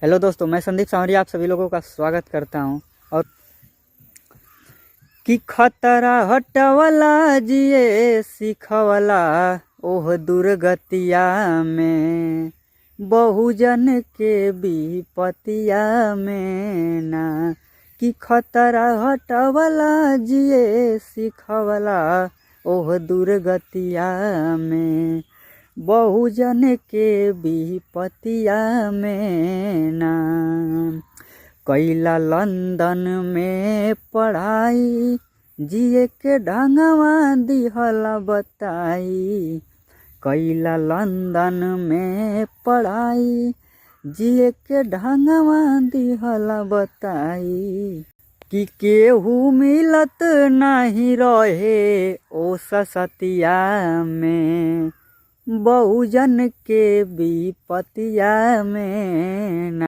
Hello दोस्तों, मैं संदीप सांवरिया आप सभी लोगों का स्वागत करता हूं। और कि खतरा हटवला जिए सिखवला ओह दुर्गतिया में, बहुजन के विपतिया में ना। कि खतरा हटवला जिए सिखवला ओह दुर्गतिया में, बहुजन के विपतिया में ना। कैला लंदन में पढ़ाई, जिए के ढंगवा दिहला बताई। कैला लंदन में पढ़ाई, जिए के ढंगवा दिहला बताई। कि केहू मिलत नहीं रहे ओ ससतिया में, बहुजन के विपतिया में ना।